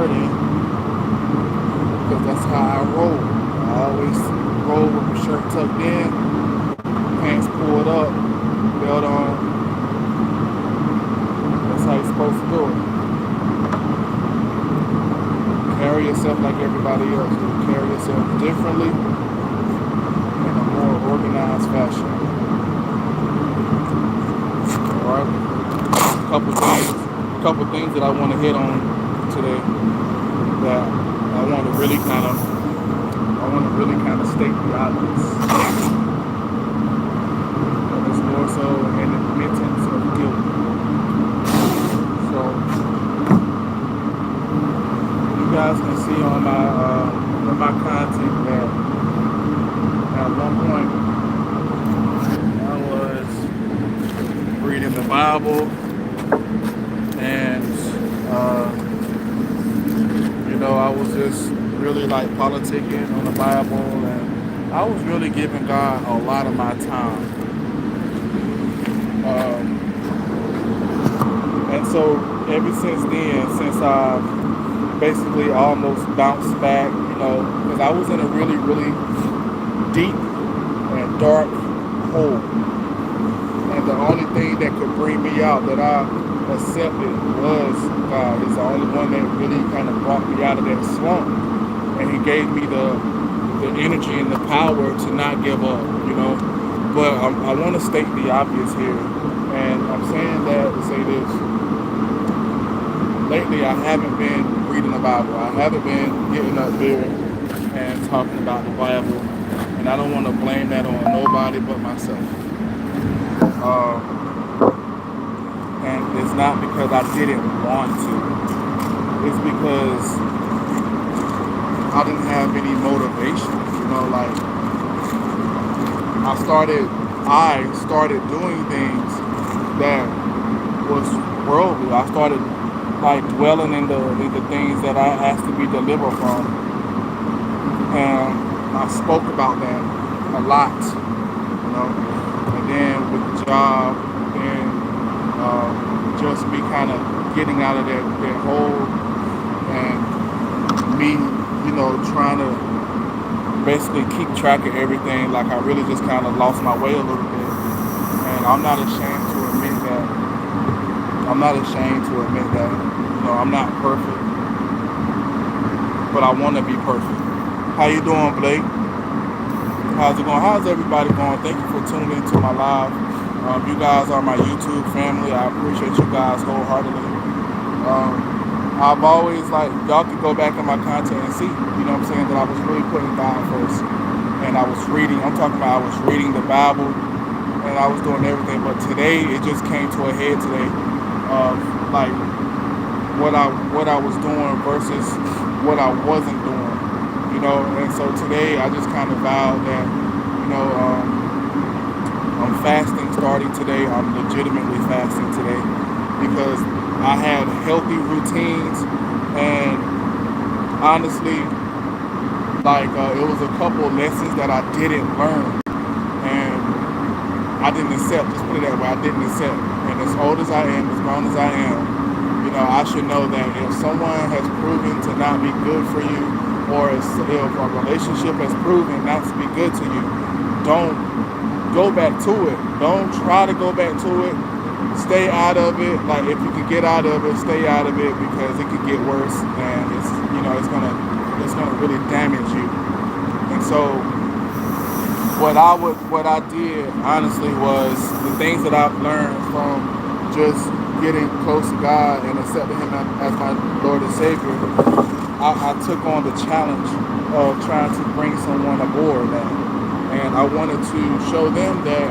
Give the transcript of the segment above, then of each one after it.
shirt in because that's how I roll. I always roll with my shirt tucked in, pants pulled up, belt on. That's how you're supposed to do it. Carry yourself like everybody else. Do. Carry yourself differently in a more organized fashion. All right. Couple things that I want to hit on today that I want to really kind of state the obvious. But it's more so an admittance of guilt. So you guys can see on my content that at one point I was reading the Bible and I was just really like politicking on the Bible, and I was really giving God a lot of my time. And so ever since then, since I've basically almost bounced back, because I was in a really, really deep and dark hole. And the only thing that could bring me out that I accepted was God. He's the only one that really kind of brought me out of that slump. And he gave me the energy and the power to not give up. But I want to state the obvious here. And I'm saying that to say this. Lately, I haven't been reading the Bible. I haven't been getting up there and talking about the Bible. And I don't want to blame that on nobody but myself. And it's not because I didn't want to. It's because I didn't have any motivation. Like I started doing things that was worldly. I started like dwelling in the things that I asked to be delivered from. And I spoke about that a lot. And then with the job, then just me kind of getting out of that hole, and me, trying to basically keep track of everything. Like I really just kind of lost my way a little bit, and I'm not ashamed to admit that. I'm not perfect, but I want to be perfect. How you doing, Blake? How's it going? How's everybody going? Thank you for tuning into my live. You guys are my YouTube family. I appreciate you guys wholeheartedly. I've always, y'all can go back in my content and see, what I'm saying, that I was really putting God first. And I was reading, I was reading the Bible, and I was doing everything. But today, it just came to a head today of, what I was doing versus what I wasn't doing. And so today, I just kind of vowed that, I'm fasting starting today. I'm legitimately fasting today because I had healthy routines, and honestly, it was a couple of lessons that I didn't learn, and I didn't accept. Just put it that way, I didn't accept. And as old as I am, as grown as I am, I should know that if someone has proven to not be good for you, or if a relationship has proven not to be good to you, don't go back to it. Don't try to go back to it. Stay out of it. Like, if you can get out of it, stay out of it, because it could get worse, and it's gonna really damage you. And so what I did honestly was the things that I've learned from just getting close to God and accepting Him as my Lord and Savior. I took on the challenge of trying to bring someone aboard that. And I wanted to show them that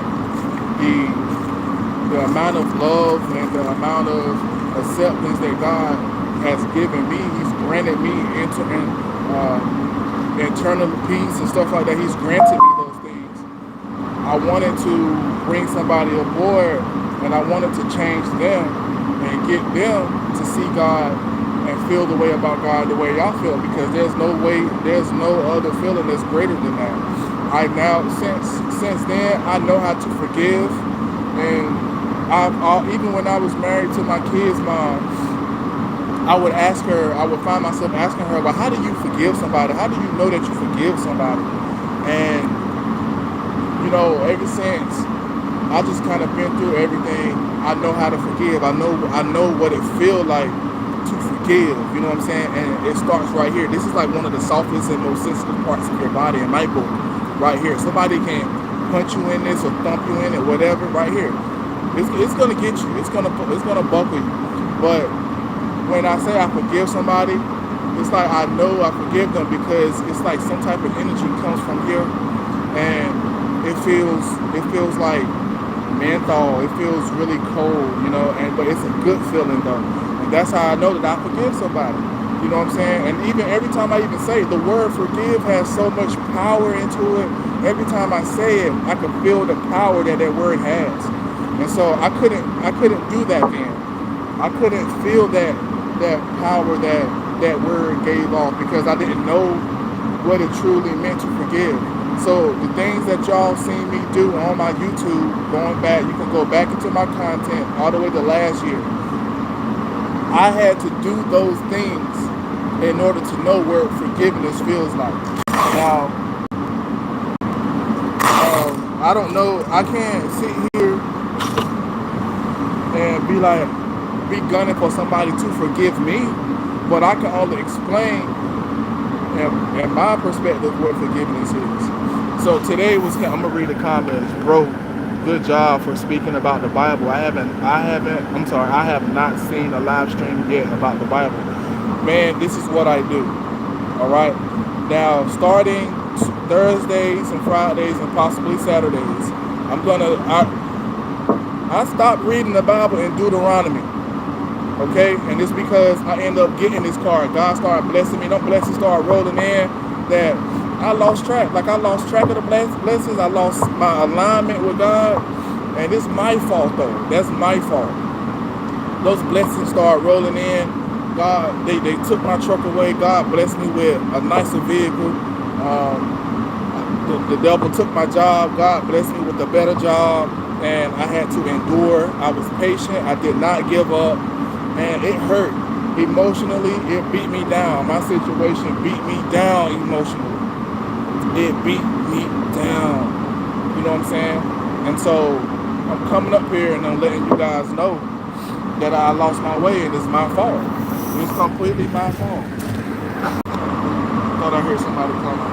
the amount of love and the amount of acceptance that God has given me, He's granted me internal peace and stuff like that. He's granted me those things. I wanted to bring somebody aboard, and I wanted to change them and get them to see God and feel the way about God the way y'all feel, because there's no other feeling that's greater than that. Since then, I know how to forgive, and even when I was married to my kids' mom, I would ask her, I would find myself asking her, well, how do you forgive somebody? How do you know that you forgive somebody? And, ever since I just kind of been through everything, I know how to forgive. I know what it feels like to forgive, you know what I'm saying? And it starts right here. This is like one of the softest and most sensitive parts of your body in my book, right here. Somebody can punch you in this or thump you in it, whatever, right here. It's gonna get you. It's gonna buckle you. But when I say I forgive somebody, it's like I know I forgive them because it's like some type of energy comes from here, and it feels like menthol. It feels really cold, but it's a good feeling though. And that's how I know that I forgive somebody. You know what I'm saying? And even every time I even say it, the word forgive has so much power into it. Every time I say it, I can feel the power that word has. And so I couldn't do that then. I couldn't feel that power that word gave off because I didn't know what it truly meant to forgive. So the things that y'all seen me do on my YouTube, going back, you can go back into my content all the way to last year. I had to do those things in order to know what forgiveness feels like. Now, I don't know, I can't sit here and be gunning for somebody to forgive me, but I can only explain in my perspective what forgiveness is. So today I'm gonna read the comments. Bro, good job for speaking about the Bible. I have not seen a live stream yet about the Bible. Man, this is what I do. All right. Now, starting Thursdays and Fridays and possibly Saturdays, I stopped reading the Bible in Deuteronomy. Okay, and it's because I end up getting this card. God started blessing me. Them blessings started rolling in that I lost track. Like I lost track of the blessings. I lost my alignment with God. And it's my fault though. That's my fault. Those blessings started rolling in. God, they took my truck away. God blessed me with a nicer vehicle. The devil took my job. God blessed me with a better job. And I had to endure. I was patient. I did not give up. And it hurt. Emotionally, it beat me down. My situation beat me down emotionally. It beat me down. You know what I'm saying? And so I'm coming up here and I'm letting you guys know that I lost my way and it's my fault. It's completely my fault. Thought I heard somebody calling.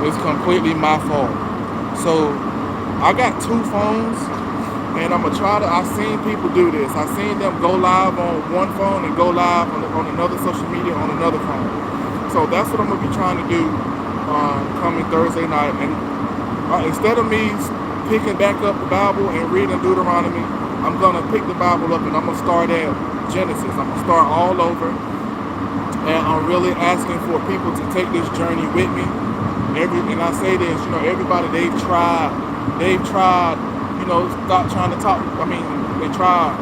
It's completely my fault. So I got 2 phones. And I'm going to try to, I've seen people do this. I've seen them go live on one phone and go live on another social media on another phone. So that's what I'm going to be trying to do coming Thursday night. And instead of me picking back up the Bible and reading Deuteronomy, I'm going to pick the Bible up and I'm going to start at Genesis. I'm going to start all over. And I'm really asking for people to take this journey with me. And I say this, everybody, they've tried, stop trying to talk. They tried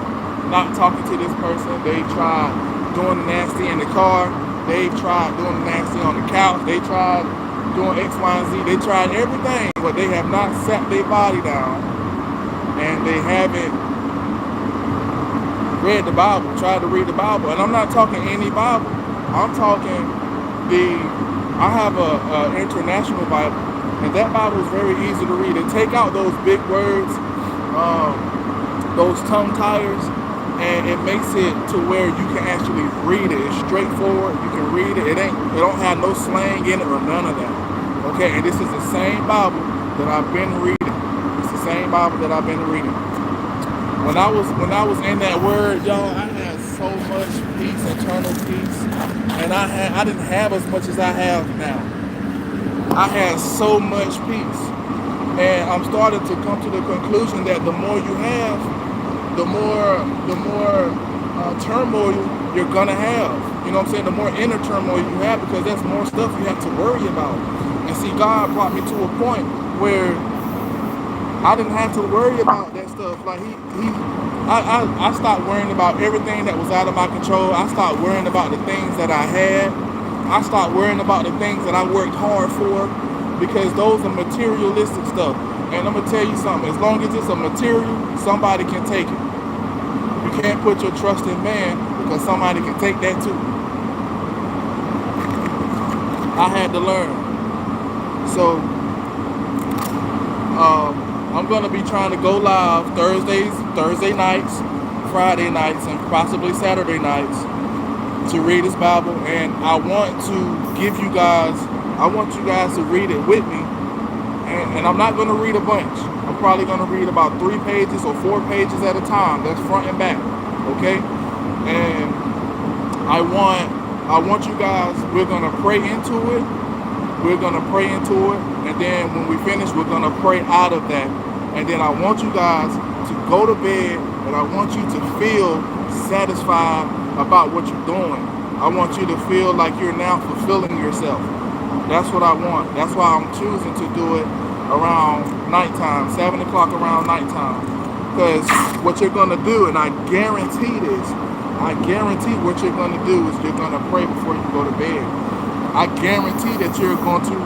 not talking to this person. They tried doing the nasty in the car. They tried doing the nasty on the couch. They tried doing X, Y, and Z. They tried everything, but they have not sat their body down and they haven't read the Bible, tried to read the Bible. And I'm not talking any Bible. I'm talking I have a international Bible. And that Bible is very easy to read. And take out those big words, those tongue tires, and it makes it to where you can actually read it. It's straightforward. You can read it. It don't have no slang in it or none of that. Okay, and this is the same Bible that I've been reading. It's the same Bible that I've been reading. When I was in that word, y'all, I had so much peace, internal peace, and I didn't have as much as I have now. I had so much peace, and I'm starting to come to the conclusion that the more you have, the more turmoil you're gonna have. You know what I'm saying? The more inner turmoil you have, because there's more stuff you have to worry about. And see, God brought me to a point where I didn't have to worry about that stuff. Like I stopped worrying about everything that was out of my control. I stopped worrying about the things that I had. I stopped worrying about the things that I worked hard for, because those are materialistic stuff. And I'm gonna tell you something, as long as it's a material, somebody can take it. You can't put your trust in man because somebody can take that too. I had to learn. So I'm gonna be trying to go live Thursday nights, Friday nights, and possibly Saturday nights to read this Bible. And I want to give you guys, I want you guys to read it with me. And I'm not gonna read a bunch. I'm probably gonna read about 3 pages or 4 pages at a time. That's front and back, okay? And I want you guys, we're gonna pray into it. We're gonna pray into it, and then when we finish, we're gonna pray out of that. And then I want you guys to go to bed, and I want you to feel satisfied about what you're doing. I want you to feel like you're now fulfilling yourself. That's what I want. That's why I'm choosing to do it around nighttime, 7 o'clock around nighttime. Because what you're gonna do, and I guarantee this, I guarantee what you're gonna do is you're gonna pray before you go to bed. I guarantee that you're going to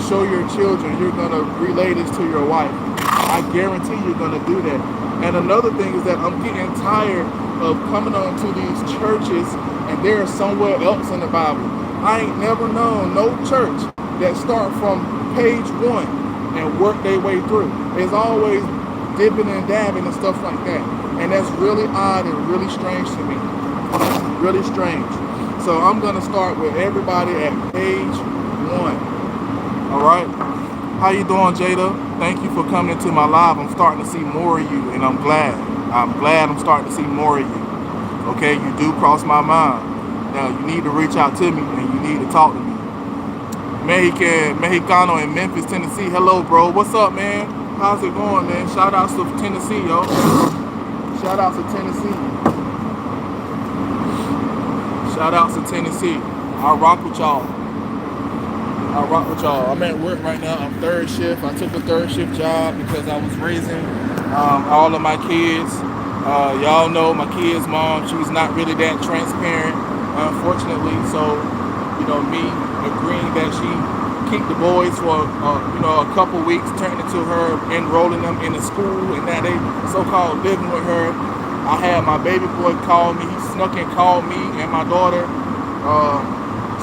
show your children, you're going to relay this to your wife. I guarantee you're going to do that. And another thing is that I'm getting tired of coming on to these churches and they're somewhere else in the Bible. I ain't never known no church that start from page 1 and work their way through. It's always dipping and dabbing and stuff like that. And that's really odd and really strange to me. Really strange. So I'm going to start with everybody at page 1. All right. How you doing, Jada? Thank you for coming into my live. I'm starting to see more of you, and I'm glad. I'm starting to see more of you. Okay, you do cross my mind. Now, you need to reach out to me, and you need to talk to me. Mexicano in Memphis, Tennessee. Hello, bro. What's up, man? How's it going, man? Shout outs to Tennessee, yo. Shout outs to Tennessee. Shout outs to Tennessee. I rock with y'all. I'm at work right now. I'm third shift. I took a third shift job because I was raising all of my kids. Y'all know my kid's mom, she was not really that transparent, unfortunately. So, me agreeing that she keep the boys for, a couple weeks, turned into her enrolling them in the school, and now they so-called living with her. I had my baby boy call me. He snuck and called me and my daughter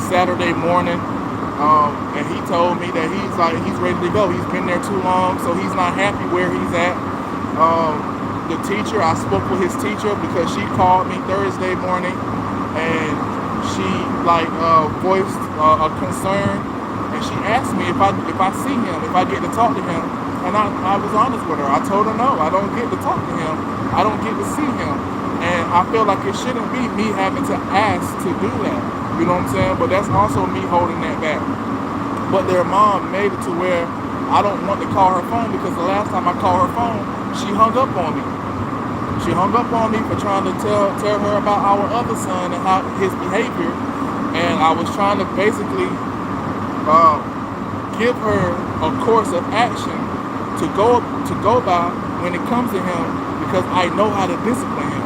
Saturday morning, and he told me that he's ready to go. He's been there too long, so he's not happy where he's at. The teacher, I spoke with his teacher because she called me Thursday morning, and she voiced a concern, and she asked me if I see him, if I get to talk to him, and I was honest with her. I told her no, I don't get to talk to him. I don't get to see him, and I feel like it shouldn't be me having to ask to do that. You know what I'm saying? But that's also me holding that back. But their mom made it to where I don't want to call her phone because the last time I called her phone, she hung up on me. She hung up on me for trying to tell her about our other son and how his behavior, and I was trying to basically give her a course of action to go by when it comes to him, because I know how to discipline him.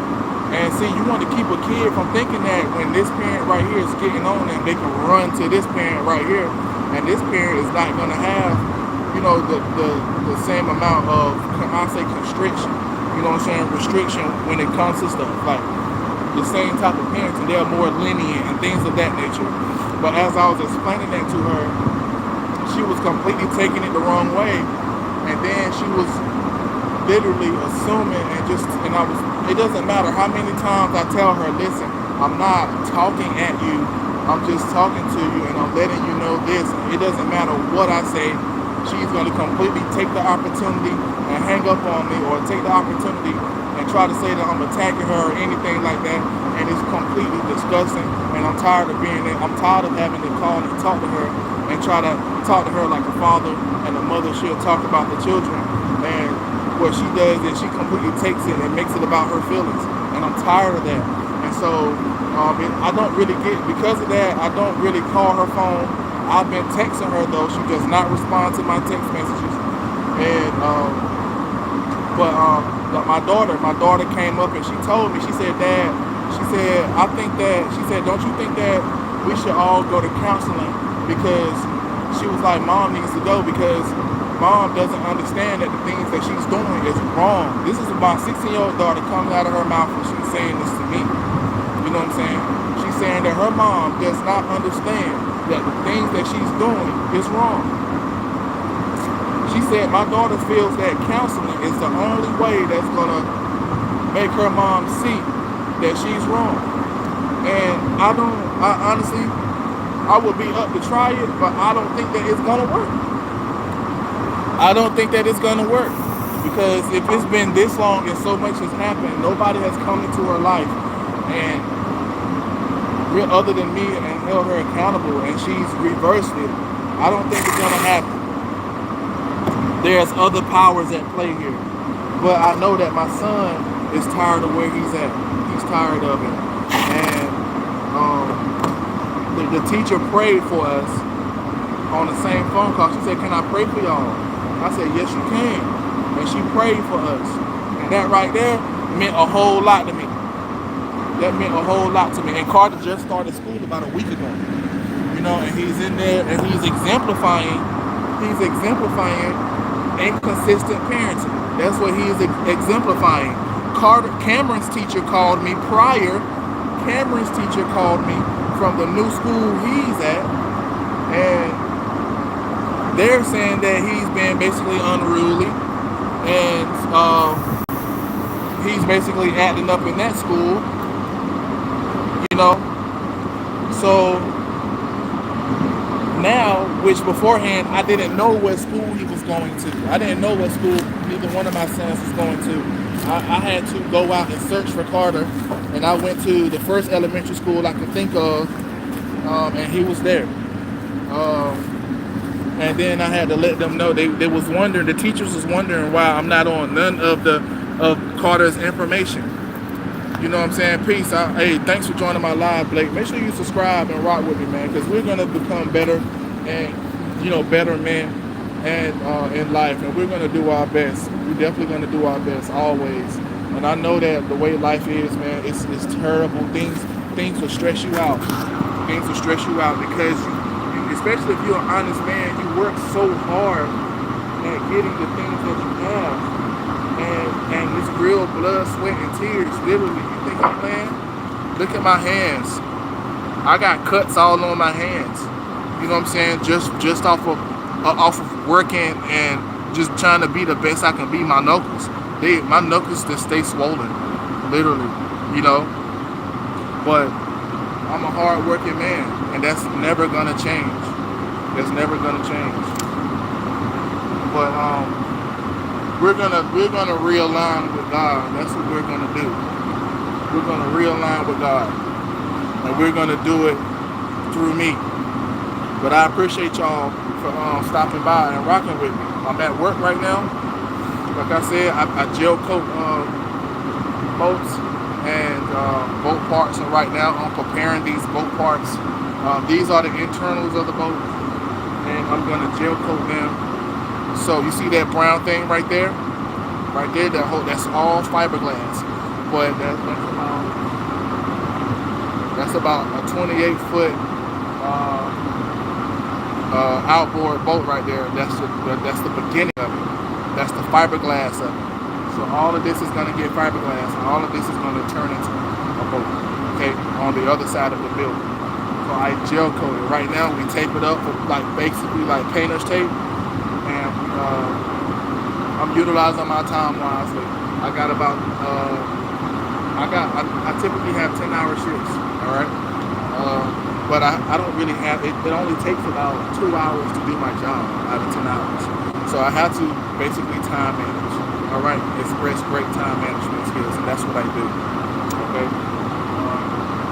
And see, you want to keep a kid from thinking that when this parent right here is getting on them, they can run to this parent right here, and this parent is not going to have, the same amount of, I say, constriction. You know what I'm saying? Restriction when it comes to stuff like the same type of parenting. They're more lenient and things of that nature. But as I was explaining that to her, she was completely taking it the wrong way, and then she was literally assuming it doesn't matter how many times I tell her, listen, I'm not talking at you, I'm just talking to you and I'm letting you know this. It doesn't matter what I say. She's going to completely take the opportunity and hang up on me, or take the opportunity and try to say that I'm attacking her or anything like that, and it's completely disgusting, and I'm tired of being there. I'm tired of having to call and talk to her and try to talk to her like a father and a mother should talk about the children, and what she does is she completely takes it and makes it about her feelings, and I'm tired of that. And so I don't really because of that, I don't really call her phone. I've been texting her though. She does not respond to my text messages. And my daughter came up and she told me, she said, Dad, she said, don't you think that we should all go to counseling? Because she was like, Mom needs to go because Mom doesn't understand that the things that she's doing is wrong. This is my 16-year-old daughter coming out of her mouth and she's saying this to me. You know what I'm saying? She's saying that her mom does not understand that the things that she's doing is wrong. She said my daughter feels that counseling is the only way that's gonna make her mom see that she's wrong. And I honestly, I would be up to try it, but I don't think that it's gonna work. I don't think that it's gonna work. Because if it's been this long and so much has happened, nobody has come into her life and other than me and held her accountable, and she's reversed it. I don't think it's gonna happen. There's other powers at play here. But I know that my son is tired of where he's at. He's tired of it. And the teacher prayed for us on the same phone call. She said, "Can I pray for y'all?" I said, "Yes, you can." And she prayed for us. And that right there meant a whole lot to me. That meant a whole lot to me. And Carter just started school about a week ago. You know, and he's in there and he's exemplifying inconsistent parenting. That's what he is exemplifying. Cameron's teacher called me prior. Cameron's teacher called me from the new school he's at. And they're saying that he's been basically unruly. And he's basically acting up in that school. You know? So now, which beforehand, I didn't know what school he was going to. I didn't know what school neither one of my sons was going to. I had to go out and search for Carter, and I went to the first elementary school I could think of, and he was there. And then I had to let them know. They was wondering, the teachers was wondering why I'm not on none of Carter's information. You know what I'm saying? Peace. Hey, thanks for joining my live, Blake. Make sure you subscribe and rock with me, man, because we're gonna become better and better men and in life, and we're gonna do our best. We're definitely gonna do our best always. And I know that the way life is, man, it's terrible. Things will stress you out. Things will stress you out because especially if you're an honest man, you work so hard at getting the things that you have. And it's real blood, sweat, and tears, literally. You think I'm playing? Look at my hands. I got cuts all on my hands. You know what I'm saying? Just off of working and just trying to be the best I can be. My knuckles just stay swollen, literally. You know. But I'm a hard-working man, and that's never gonna change. That's never gonna change. But we're gonna realign with God. That's what we're gonna do. We're gonna realign with God, and we're gonna do it through me. But I appreciate y'all for stopping by and rocking with me. I'm at work right now. Like I said, I gel coat boats and boat parts, and right now I'm preparing these boat parts. These are the internals of the boat, and I'm gonna gel coat them. So you see that brown thing right there? Right there, that's all fiberglass. But that's about a 28-foot outboard boat right there. That's the beginning of it. That's the fiberglass of it. So all of this is gonna get fiberglass, and all of this is gonna turn into a boat. Okay, on the other side of the building. So I gel coat it. Right now we tape it up with basically painter's tape. And I'm utilizing my time wisely. I typically have 10-hour shifts, all right? But I don't really have, it only takes about 2 hours to do my job out of 10 hours. So I have to basically time manage, all right? Express great time management skills, and that's what I do, okay?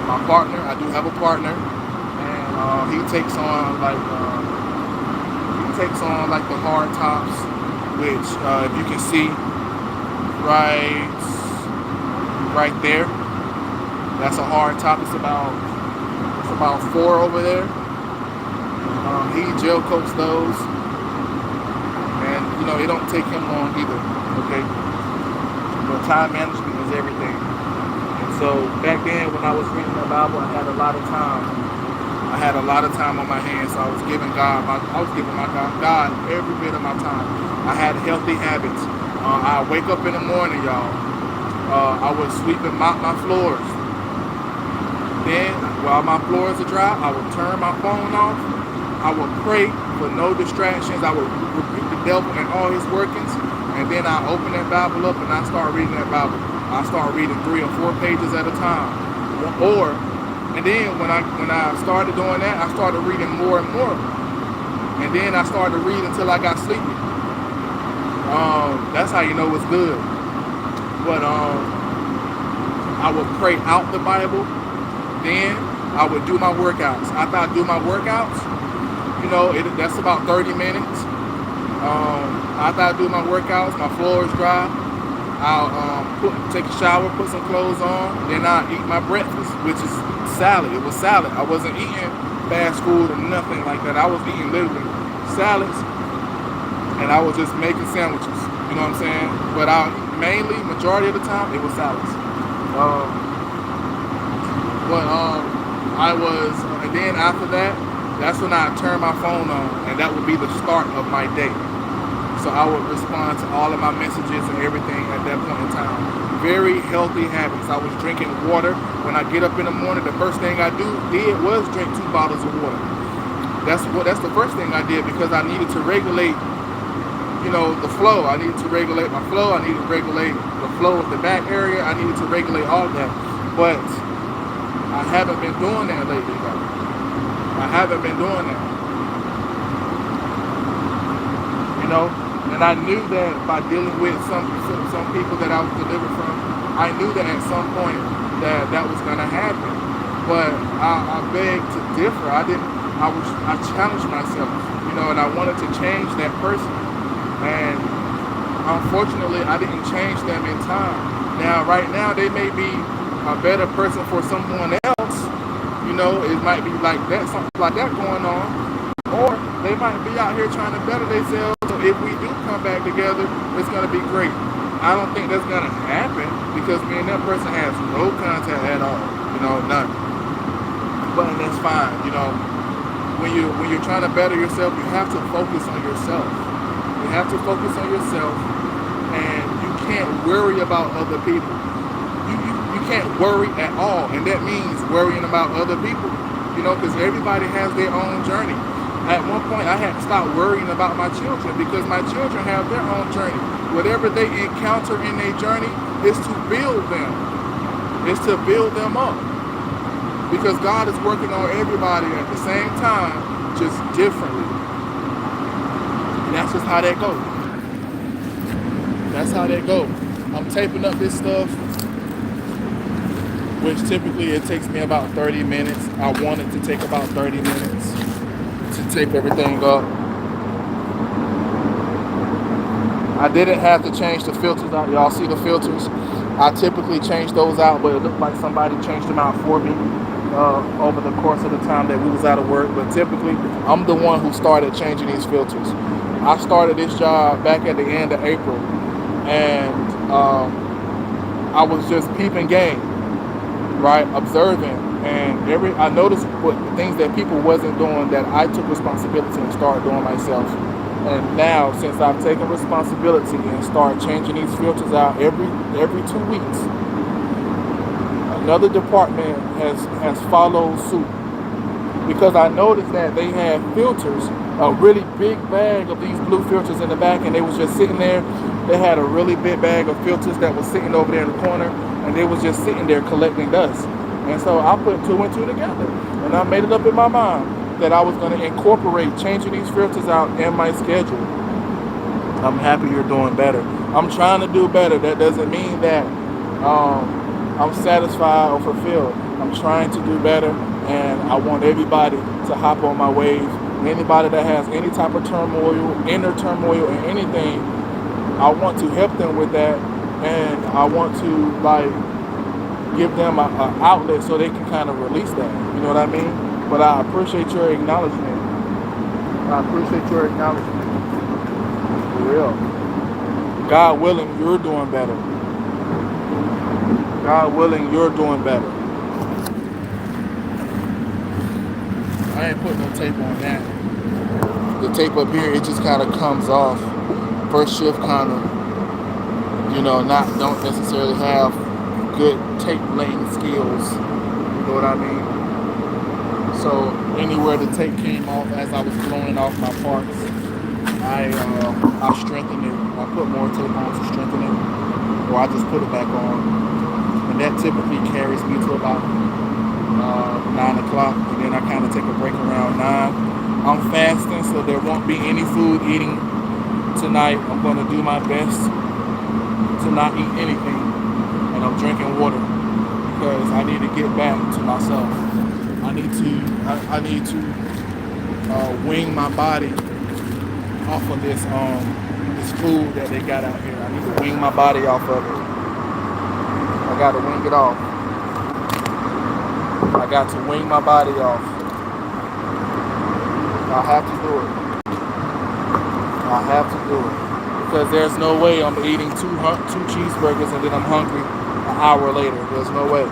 My partner, I do have a partner, and he takes on the hard tops, which if you can see right there, that's a hard top. It's about 4 over there. He gel coats those, and it don't take him long either. Okay, but time management is everything. And so back then when I was reading the Bible, I had a lot of time. On my hands, so I was giving God every bit of my time. I had healthy habits. I wake up in the morning, y'all. I would sweep and mop my floors. Then, while my floors are dry, I will turn my phone off. I will pray for no distractions. I will rebuke the devil and all his workings. And then I open that Bible up and I start reading that Bible. I start reading 3 or 4 pages at a time. And then when I started doing that, I started reading more and more. And then I started to read until I got sleepy. That's how you know it's good. But I would pray out the Bible. Then I would do my workouts. After I do my workouts, that's about 30 minutes. After I do my workouts, my floor is dry. I'll take a shower, put some clothes on. Then I'll eat my breakfast, which is salad. It was salad. I wasn't eating fast food or nothing like that. I was eating literally salads, and I was just making sandwiches. You know what I'm saying? But majority of the time, it was salads. And then after that, that's when I turned my phone on, and that would be the start of my day. So I would respond to all of my messages and everything at that point in time. Very healthy habits. I was drinking water. When I get up in the morning, the first thing I did was drink 2 bottles of water. That's the first thing I did, because I needed to regulate, the flow. I needed to regulate my flow. I needed to regulate the flow of the back area. I needed to regulate all that. But I haven't been doing that lately, though. I haven't been doing that. And I knew that by dealing with some people that I was delivered from, I knew that at some point that was going to happen. But I begged to differ. I challenged myself, and I wanted to change that person. And unfortunately, I didn't change them in time. Now, right now, they may be a better person for someone else. It might be like that, something like that going on. Or they might be out here trying to better themselves. So if we do come back together, it's going to be great. I don't think that's going to happen, because me and that person has no contact at all. None. But that's fine. When you're trying to better yourself, you have to focus on yourself. You have to focus on yourself, and you can't worry about other people. You can't worry at all, and that means worrying about other people. Because everybody has their own journey. At one point, I had to stop worrying about my children, because my children have their own journey. Whatever they encounter in their journey is to build them. It's to build them up. Because God is working on everybody at the same time, just differently. And that's just how that goes. That's how that goes. I'm taping up this stuff, which typically it takes me about 30 minutes. I want it to take about 30 minutes to tape everything up. I didn't have to change the filters out. Y'all see the filters? I typically change those out, but it looked like somebody changed them out for me over the course of the time that we was out of work. But typically, I'm the one who started changing these filters. I started this job back at the end of April, and I was just peeping game, right, observing. And I noticed what things that people wasn't doing that I took responsibility and started doing myself. And now, since I've taken responsibility and started changing these filters out every 2 weeks, another department has followed suit. Because I noticed that they had filters, a really big bag of these blue filters in the back, and they was just sitting there. They had a really big bag of filters that was sitting over there in the corner, and they was just sitting there collecting dust. And so I put 2 and 2 together, and I made it up in my mind that I was going to incorporate changing these filters out in my schedule. I'm happy you're doing better. I'm trying to do better. That doesn't mean that I'm satisfied or fulfilled. I'm trying to do better, and I want everybody to hop on my wave. Anybody that has any type of turmoil, inner turmoil, and anything, I want to help them with that, and I want to give them an outlet so they can kind of release that. You know what I mean? But I appreciate your acknowledgement. I appreciate your acknowledgement. For real. God willing, you're doing better. God willing, you're doing better. I ain't putting no tape on that. The tape up here, it just kind of comes off. First shift kind of, don't necessarily have good tape laying skills. know what I mean? So anywhere the tape came off as I was blowing off my parts, I strengthened it. I put more tape on to strengthen it, or I just put it back on. And that typically carries me to about 9 o'clock, and then I kind of take a break around 9. I'm fasting, so there won't be any food eating tonight. I'm going to do my best to not eat anything, and I'm drinking water because I need to get back to myself. I need to wean my body off of this food that they got out here. I need to wean my body off of it. I got to wing it off. I got to wing my body off. I have to do it. I have to do it. Because there's no way I'm eating two cheeseburgers and then I'm hungry an hour later. There's no way.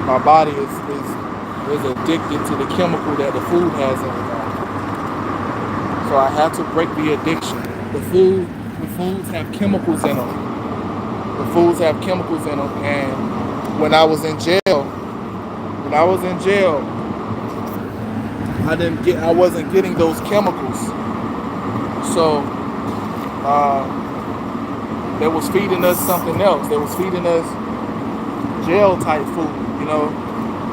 My body is addicted to the chemical that the food has in it. So I have to break the addiction. The foods have chemicals in them. The foods have chemicals in them. And when I was in jail, I wasn't getting those chemicals. So they was feeding us something else. They was feeding us jail type food,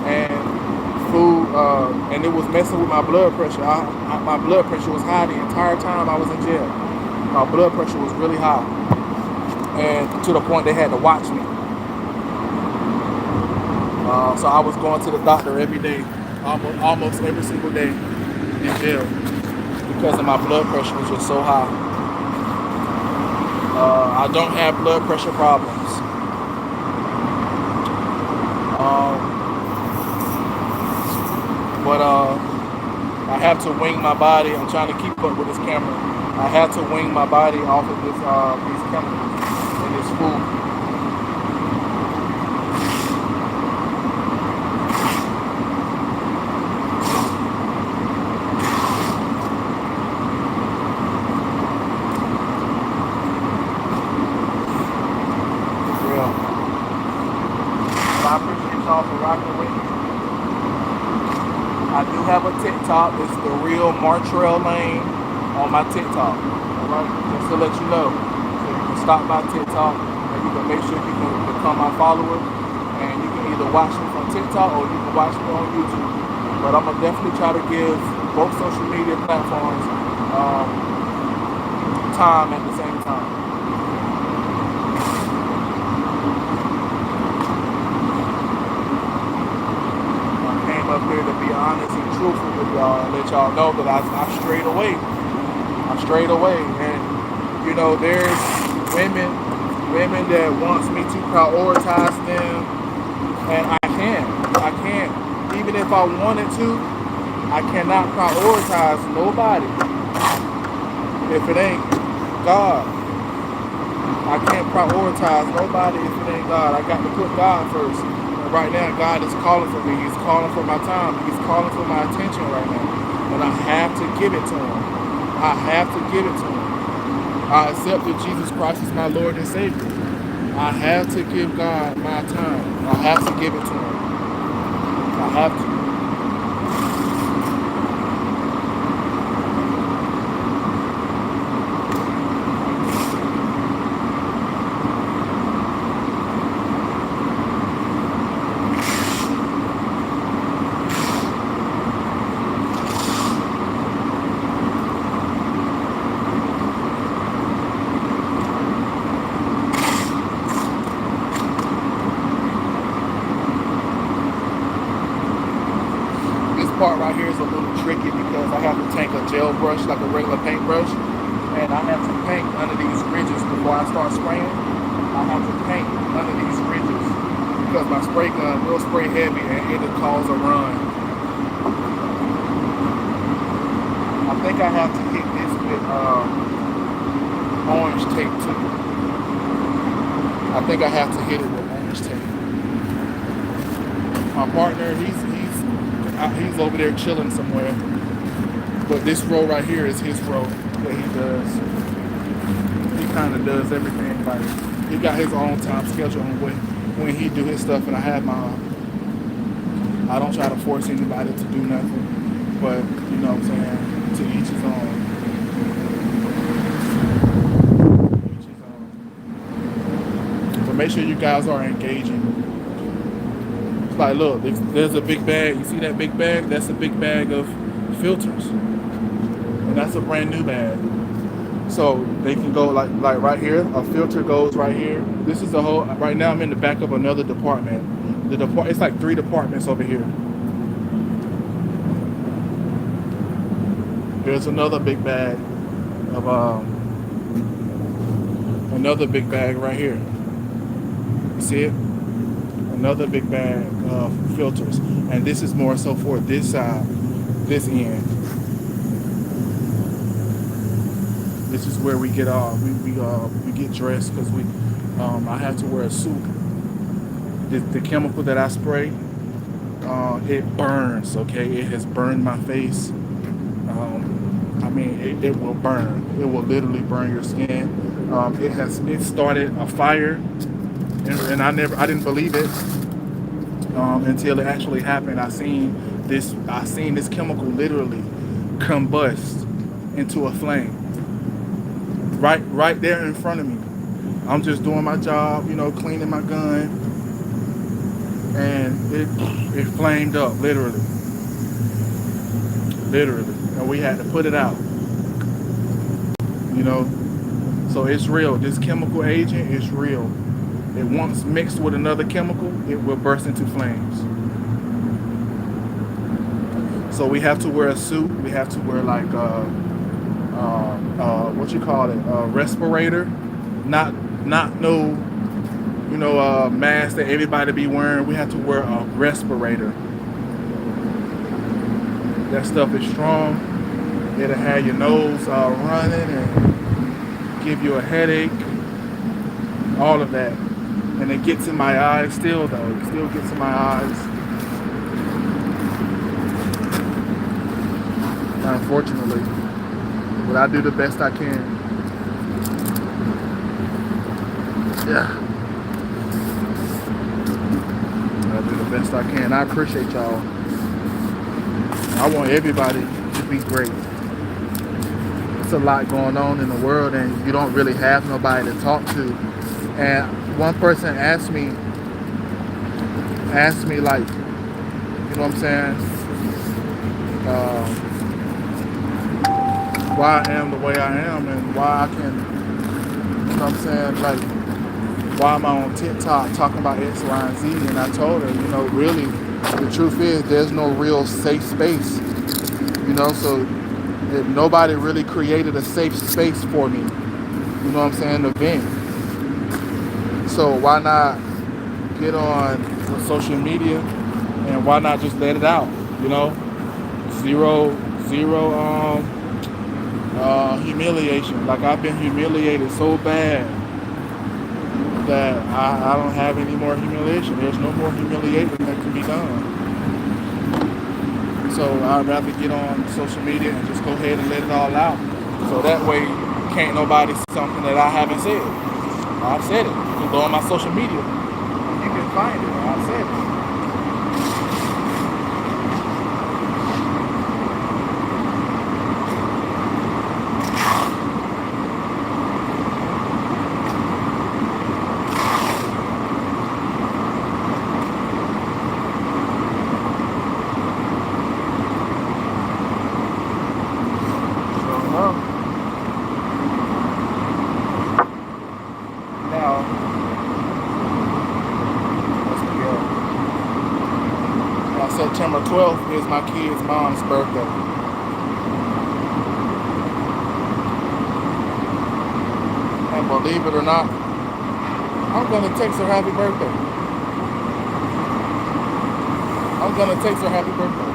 and food, and it was messing with my blood pressure. My blood pressure was high the entire time I was in jail. My blood pressure was really high, and to the point they had to watch me. So I was going to the doctor every day, almost every single day in jail because of my blood pressure was just so high. I don't have blood pressure problems. But I have to wing my body. I'm trying to keep up with this camera. I have to wing my body off of these chemicals and this food. Yeah. I appreciate y'all for rocking with me. I do have a TikTok. It's the real Martrell Lane on my TikTok. Alright, just to let you know. So you can stop by TikTok and you can make sure you can become my follower. And you can either watch me from TikTok or you can watch me on YouTube. But I'm gonna definitely try to give both social media platforms time at the same time. Up here to be honest and truthful with y'all and let y'all know that I strayed away. I strayed away, and there's women that wants me to prioritize them, and I can't. Even if I wanted to, I cannot prioritize nobody if it ain't God. I can't prioritize nobody if it ain't God. I got to put God first. Right now, God is calling for me. He's calling for my time. He's calling for my attention right now. And I have to give it to him. I have to give it to him. I accepted Jesus Christ as my Lord and Savior. I have to give God my time. I have to give it to him. I have to. Part right here is a little tricky because I have to take a gel brush, like a regular paintbrush, and I have to paint under these ridges before I start spraying. I have to paint under these ridges because my spray gun will spray heavy and it'll cause a run. I think I have to hit this with orange tape too. I think I have to hit it with orange tape. My partner, he's over there chilling somewhere. But this row right here is his row that he does. He kind of does everything. Like, he got his own time schedule on when he do his stuff, and I have mine. I don't try to force anybody to do nothing, but you know what I'm saying, to each his own. Each his own. But make sure you guys are engaging. It's like, look, there's a big bag. You see that big bag? That's a big bag of filters, and that's a brand new bag. So they can go like right here. A filter goes right here. This is the whole. Right now, I'm in the back of another department. It's like 3 departments over here. There's another big bag of another big bag right here. You see it? Another big bag of filters, and this is more so for this side, this end. This is where we get we get dressed because I have to wear a suit. The chemical that I spray, it burns. Okay, it has burned my face. I mean, it will burn. It will literally burn your skin. It started a fire, and I didn't believe it until it actually happened. I seen this chemical literally combust into a flame right there in front of me. I'm just doing my job, cleaning my gun, and it flamed up literally, and we had to put it out. So it's real. This chemical agent is real. It once mixed with another chemical, it will burst into flames. So we have to wear a suit. We have to wear like what you call it, a respirator, not no, mask that everybody be wearing. We have to wear a respirator. That stuff is strong. It'll have your nose running and give you a headache. All of that. And it gets in my eyes still, though. It still gets in my eyes. Unfortunately. But I do the best I can. Yeah. I do the best I can. I appreciate y'all. I want everybody to be great. It's a lot going on in the world, and you don't really have nobody to talk to. And one person asked me like, you know what I'm saying, why I am the way I am, and why I can, you know what I'm saying, like, why am I on TikTok talking about X, Y, and Z? And I told her, really, the truth is there's no real safe space, so nobody really created a safe space for me, you know what I'm saying, to vent. So why not get on social media, and why not just let it out, zero humiliation. Like, I've been humiliated so bad that I don't have any more humiliation. There's no more humiliation that can be done. So I'd rather get on social media and just go ahead and let it all out. So that way, can't nobody say something that I haven't said. I've said it. You can go on my social media. You can find it. I've said it. September 12th is my kid's mom's birthday. And believe it or not, I'm going to text her happy birthday. I'm going to text her happy birthday.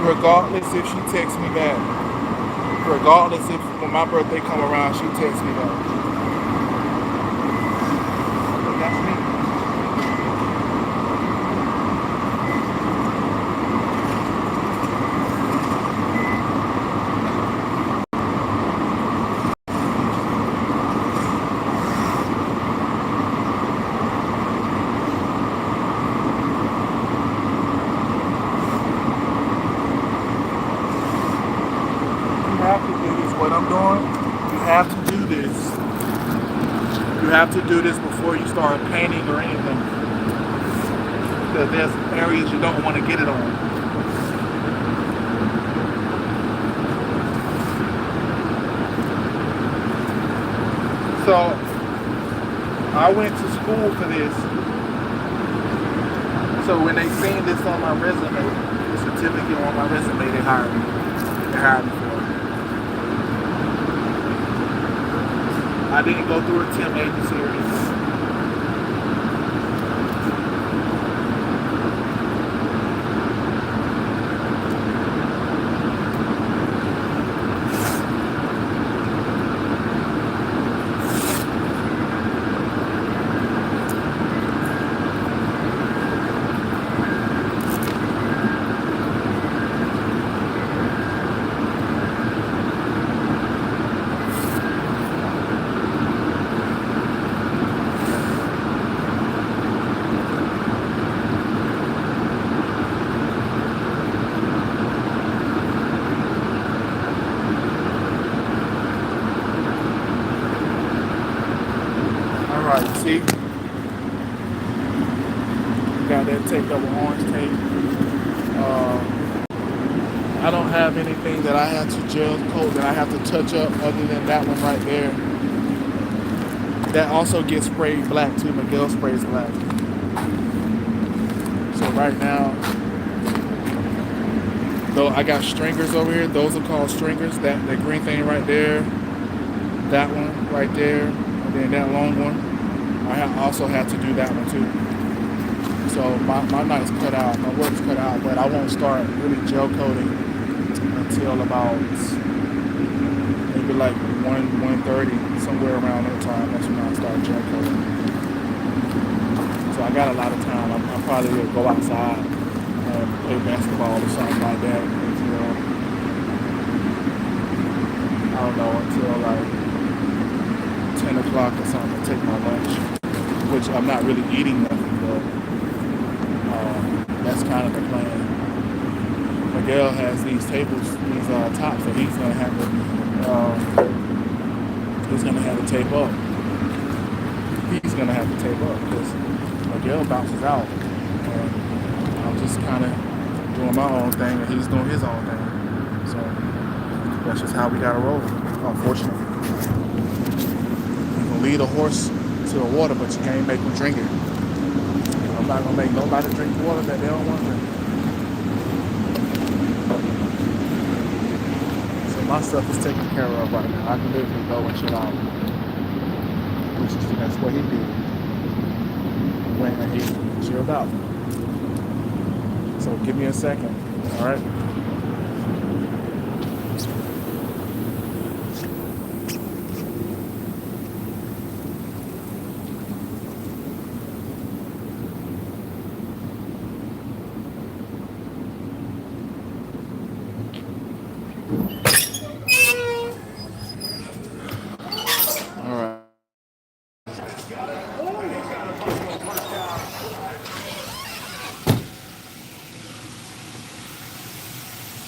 Regardless if she texts me back. Regardless if when my birthday come around, she texts me back. That's me. have to do this before you start painting or anything, because there's areas you don't want to get it on. So I went to school for this. So when they seen this on my resume, the certificate on my resume, they hired me. They hired me for it. I didn't go through a temp agency or anything. Alright, see? Got that taped up with orange tape. I don't have anything that I have to gel coat that I have to touch up other than that one right there. That also gets sprayed black too. Miguel sprays black. So right now, though I got stringers over here. Those are called stringers. That green thing right there, that one right there, and then that long one. I also have to do that one too. So my night's cut out, my work's cut out, but I won't start really gel coating until about maybe like 1:30, somewhere around that time. That's when I start gel coating. So I got a lot of time. I probably will go outside and play basketball or something like that until, I don't know, until like 10 o'clock or something to take my lunch, which I'm not really eating nothing, but that's kind of the plan. Miguel has these tables, these tops that he's gonna have to tape up. He's gonna have to tape up because Miguel bounces out, and I'm just kind of doing my own thing, and he's doing his own thing. So that's just how we gotta roll, unfortunately. You can lead a horse to the water, but you can't make them drink it. I'm not gonna make nobody drink water that they don't want to drink. So my stuff is taken care of right now. I can literally go and chill out, that's what he did when he chilled out. So give me a second, all right?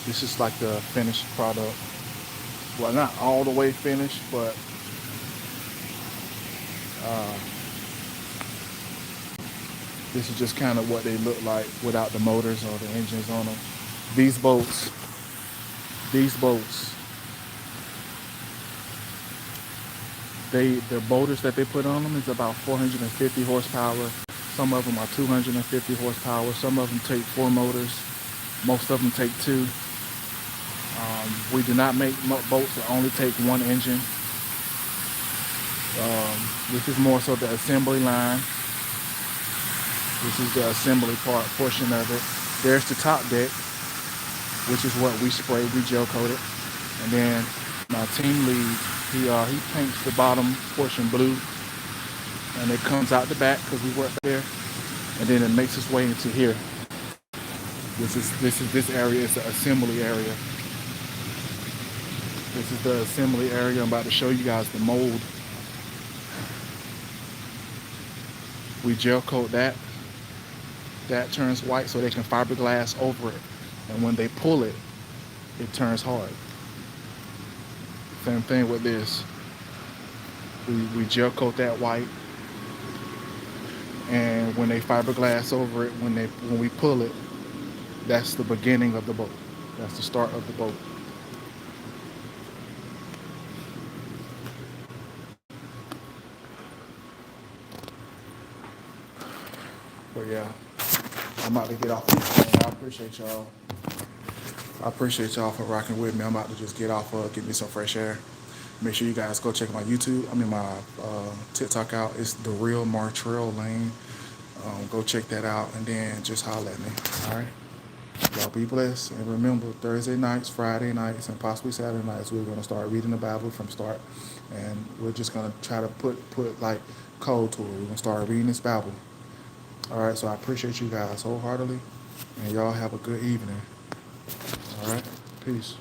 This is like the finished product. Well, not all the way finished, but this is just kind of what they look like without the motors or the engines on them. These boats, the motors that they put on them is about 450 horsepower. Some of them are 250 horsepower. Some of them take 4 motors. Most of them take 2. We do not make boats that only take 1 engine. This is more so the assembly line. This is the assembly portion of it. There's the top deck, which is what we spray, we gel coat it. And then my team lead, he paints the bottom portion blue, and it comes out the back because we work there, and then it makes its way into here. This area is the assembly area. This is the assembly area. I'm about to show you guys the mold. We gel coat that. That turns white so they can fiberglass over it. And when they pull it, it turns hard. Same thing with this. We gel coat that white, And when they fiberglass over it, when we pull it, that's the beginning of the boat. That's the start of the boat. But yeah, I'm about to get off this thing. I appreciate y'all for rocking with me. I'm about to just get off, get me some fresh air. Make sure you guys go check my YouTube. I mean my TikTok out. It's the real Martrell Lane. Go check that out and then just holler at me. All right. Y'all be blessed. And remember, Thursday nights, Friday nights, and possibly Saturday nights, we're gonna start reading the Bible from start. And we're just gonna try to put like code to it. We're gonna start reading this Bible. All right. So I appreciate you guys wholeheartedly. And y'all have a good evening. All right. Peace.